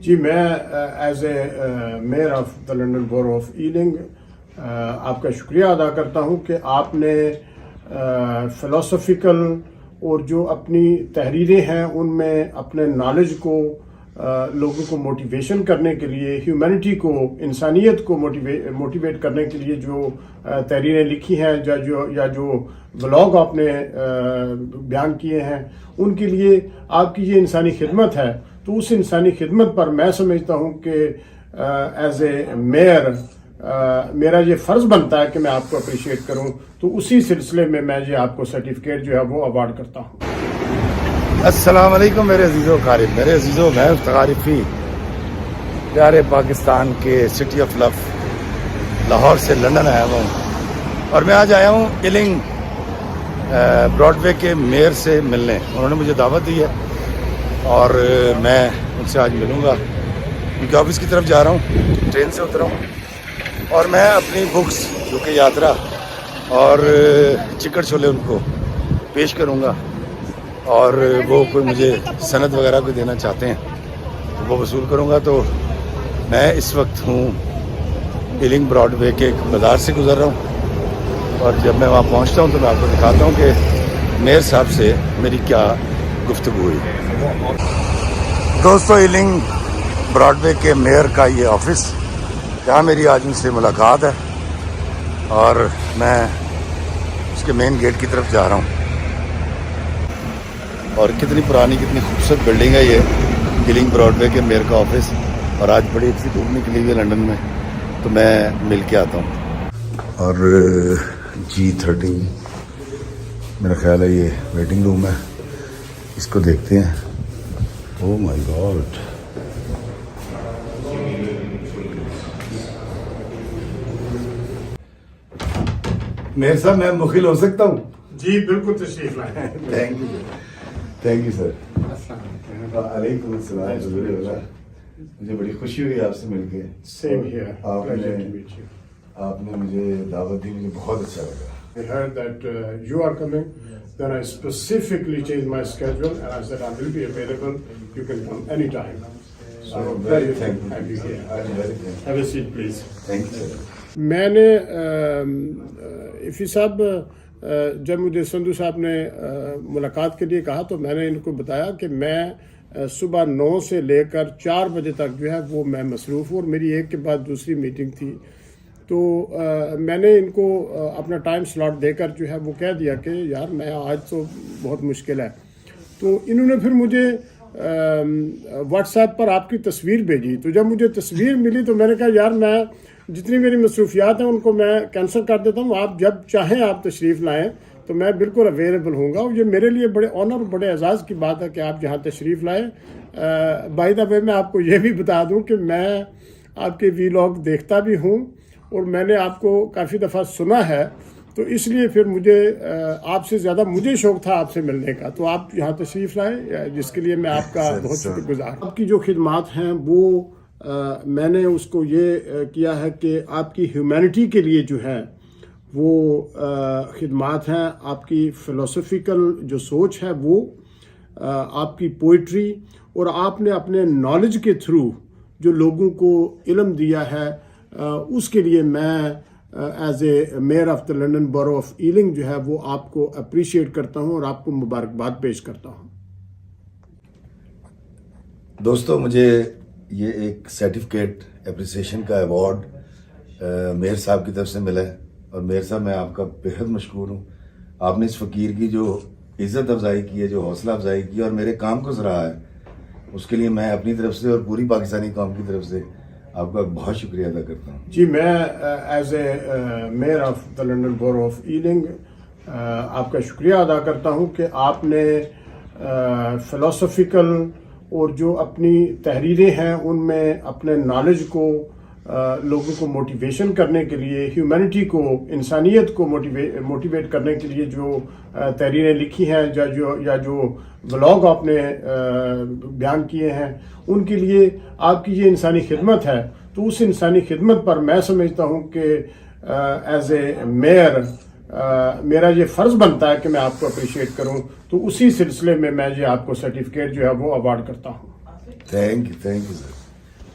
جی میں as a measure of the London borrow of ailing آپ کا شکریہ ادا کرتا ہوں کہ آپ نے فلسفیکل اور جو اپنی تحریریں ہیں ان میں اپنے نالج کو لوگوں کو موٹیویشن کرنے کے لیے، ہیومینٹی کو، انسانیت کو موٹیویٹ کرنے کے لیے جو تحریریں لکھی ہیں یا جو بلاگ آپ نے بیان کیے ہیں، ان کے لیے آپ کی یہ انسانی خدمت ہے۔ تو اس انسانی خدمت پر میں سمجھتا ہوں کہ ایز اے میئر میرا یہ فرض بنتا ہے کہ میں آپ کو اپریشیٹ کروں، تو اسی سلسلے میں یہ آپ کو سرٹیفکیٹ جو ہے وہ ایوارڈ کرتا ہوں۔ السلام علیکم میرے عزیزو قارب، میرے عزیزو میں تغارفی پیارے پاکستان کے سٹی آف لو لاہور سے لندن آیا ہوں، اور میں آج آیا ہوں ایلنگ براڈ وے کے میئر سے ملنے۔ انہوں نے مجھے دعوت دی ہے اور میں ان سے آج ملوں گا، کیونکہ آفس کی طرف جا رہا ہوں، ٹرین سے اترا ہوں، اور میں اپنی بکس جو کہ یاترا اور چکر چھولے ان کو پیش کروں گا، اور وہ کوئی مجھے سند وغیرہ کوئی دینا چاہتے ہیں تو وہ وصول کروں گا۔ تو میں اس وقت ہوں ایلنگ براڈ وے کے ایک بازار سے گزر رہا ہوں، اور جب میں وہاں پہنچتا ہوں تو میں آپ کو دکھاتا ہوں کہ میئر صاحب سے میری کیا گفتگو ہوئی۔ دوستو، ایلنگ براڈ وے کے میئر کا یہ آفس، جہاں میری آج ان سے ملاقات ہے، اور میں اس کے مین گیٹ کی طرف جا رہا ہوں۔ اور کتنی پرانی، کتنی خوبصورت بلڈنگ ہے یہ ایلنگ براڈ وے کے میئر کا آفس، اور آج بڑی اچھی دھوپ نکلی ہوئی ہے لندن میں، تو میں مل کے آتا ہوں۔ اور G13 میرا خیال ہے یہ ویٹنگ روم ہے، اس کو دیکھتے ہیں۔ او مائی گاڈ، میئر صاحب میں مخل ہو سکتا ہوں؟ جی بالکل، تشریف لائیں۔ Thank you sir. وعلیکم السلام۔ مجھے بڑی خوشی ہوئی آپ سے مل کے۔ سیم ہیئر، آپ نے مجھے دعوت دی، مجھے بہت اچھا لگا۔ I heard that you are coming, then I specifically changed my schedule and I said I will be available, you can come anytime. So very thankful. happy here. I'm very thankful. Have a seat please. Thank you sir۔ میں نے IFFI صاحب جب مجھے سندھو صاحب نے ملاقات کے لیے کہا تو میں نے ان کو بتایا کہ میں صبح 9 سے لے کر 4 بجے تک جو ہے وہ میں مصروف ہوں، اور میری ایک کے بعد دوسری میٹنگ تھی، تو میں نے ان کو اپنا ٹائم سلاٹ دے کر جو ہے وہ کہہ دیا کہ یار میں آج تو بہت مشکل ہے۔ تو انہوں نے پھر مجھے واٹس ایپ پر آپ کی تصویر بھیجی، تو جب مجھے تصویر ملی تو میں نے کہا یار میں جتنی میری مصروفیات ہیں ان کو میں کینسل کر دیتا ہوں، آپ جب چاہیں آپ تشریف لائیں تو میں بالکل اویلیبل ہوں گا۔ اور یہ میرے لیے بڑے آنر اور بڑے اعزاز کی بات ہے کہ آپ جہاں تشریف لائیں۔ بائی دا وے میں آپ کو یہ بھی بتا دوں کہ میں آپ کے ویلاگ دیکھتا بھی ہوں، اور میں نے آپ کو کافی دفعہ سنا ہے، تو اس لیے پھر مجھے آپ سے زیادہ مجھے شوق تھا آپ سے ملنے کا، تو آپ یہاں تشریف لائیں، جس کے لیے میں آپ کا بہت شکر گزار ہوں۔ آپ کی جو خدمات ہیں وہ میں نے اس کو یہ کیا ہے کہ آپ کی ہیومینٹی کے لیے جو ہے وہ خدمات ہیں، آپ کی فلسفیکل جو سوچ ہے وہ، آپ کی پوئٹری، اور آپ نے اپنے نالج کے تھرو جو لوگوں کو علم دیا ہے، اس کے لیے میں as a measure of the London borrow of ailing جو ہے وہ آپ کو اپریشیٹ کرتا ہوں اور آپ کو مبارکباد پیش کرتا ہوں۔ دوستو، مجھے یہ ایک سرٹیفکیٹ اپریسیشن کا ایوارڈ میئر صاحب کی طرف سے ملا ہے، اور میئر صاحب میں آپ کا بہت مشکور ہوں۔ آپ نے اس فقیر کی جو عزت افزائی کی ہے، جو حوصلہ افزائی کی ہے، اور میرے کام کو سراہا ہے، اس کے لیے میں اپنی طرف سے اور پوری پاکستانی قوم کی طرف سے آپ کا بہت شکریہ ادا کرتا ہوں۔ جی میں as a measure of the London borrow of ailing آپ کا شکریہ ادا کرتا ہوں کہ آپ نے فلسفیکل اور جو اپنی تحریریں ہیں ان میں اپنے نالج کو لوگوں کو موٹیویشن کرنے کے لیے، ہیومینٹی کو، انسانیت کو موٹیویٹ کرنے کے لیے جو تحریریں لکھی ہیں یا جو بلاگ آپ نے بیان کیے ہیں، ان کے لیے آپ کی یہ انسانی خدمت ہے۔ تو اس انسانی خدمت پر میں سمجھتا ہوں کہ ایز اے میئر میرا یہ فرض بنتا ہے کہ میں آپ کو اپریشیٹ کروں، تو اسی سلسلے میں یہ آپ کو سرٹیفکیٹ جو ہے وہ ایوارڈ کرتا ہوں۔ Thank you sir.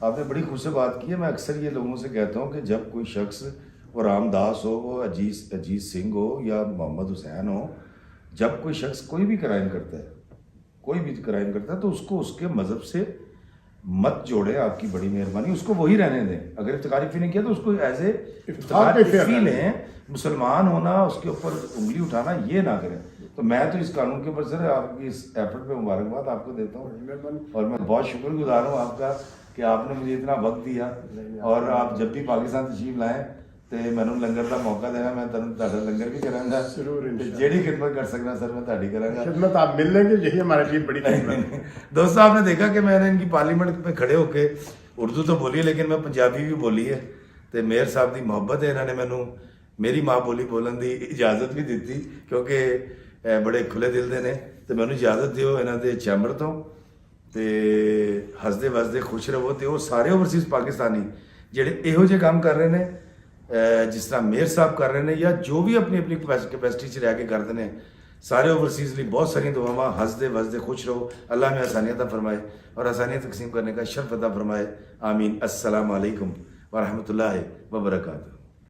آپ نے بڑی خوب سے بات کی ہے. میں اکثر یہ لوگوں سے کہتا ہوں کہ جب کوئی شخص وہ رام داس ہو, وہ اجیت سنگھ ہو یا محمد حسین ہو, جب کوئی شخص کوئی بھی کرائم کرتا ہے تو اس کو اس کے مذہب سے مت جوڑے. آپ کی بڑی مہربانی, اس کو وہی رہنے دیں. اگر افتخاری فی نے کیا تو اس کو ایز اے افتخاری فی لیں. مسلمان ہونا, اس کے اوپر انگلی اٹھانا یہ نہ کریں. تو میں تو اس قانون کے اوپر سر آپ کی اس ایفرٹ پہ مبارکباد آپ کو دیتا ہوں, اور میں بہت شکر گزار ہوں آپ کا کہ آپ نے مجھے اتنا وقت دیا. اور آپ جب بھی پاکستان تشریف لائیں تو مینوں لنگر کا موقع دینا, میں تہاڈا لنگر بھی کراں گا. جیڑی خدمت کر سکنا سر میں تہاڈی کراں گا. خدمت آپ مل لیں گے, یہی ہمارے لیے بڑی خدمت ہے. دوستو آپ نے دیکھا کہ میں نے ان کی پارلیمنٹ پہ کھڑے ہو کے اردو تو بولی لیکن میں پنجابی بھی بولی ہے. تو میئر صاحب دی محبت ہے, انہوں نے مینوں میری ماں بولی بولن دی اجازت بھی دیتی کیونکہ بڑے کھلے دل دے نے. تو مینوں اجازت دیو انہاں دے چیمبر تو تے ہسدے وسدے خوش رہو. تے وہ سارے اوورسیز پاکستانی جڑے یہو جے کام کر رہے ہیں جس طرح میئر صاحب کر رہے ہیں یا جو بھی اپنی اپنی کیپیسٹی چ رہ کے کرتے ہیں, سارے اوورسیز لی بہت ساری دعاواں. ہسدے وسدے خوش رہو, اللہ میں آسانیاں عطا فرمائے اور آسانیاں تقسیم کرنے کا شرف عطا فرمائے. آمین. السلام علیکم ورحمۃ اللہ وبرکاتہ.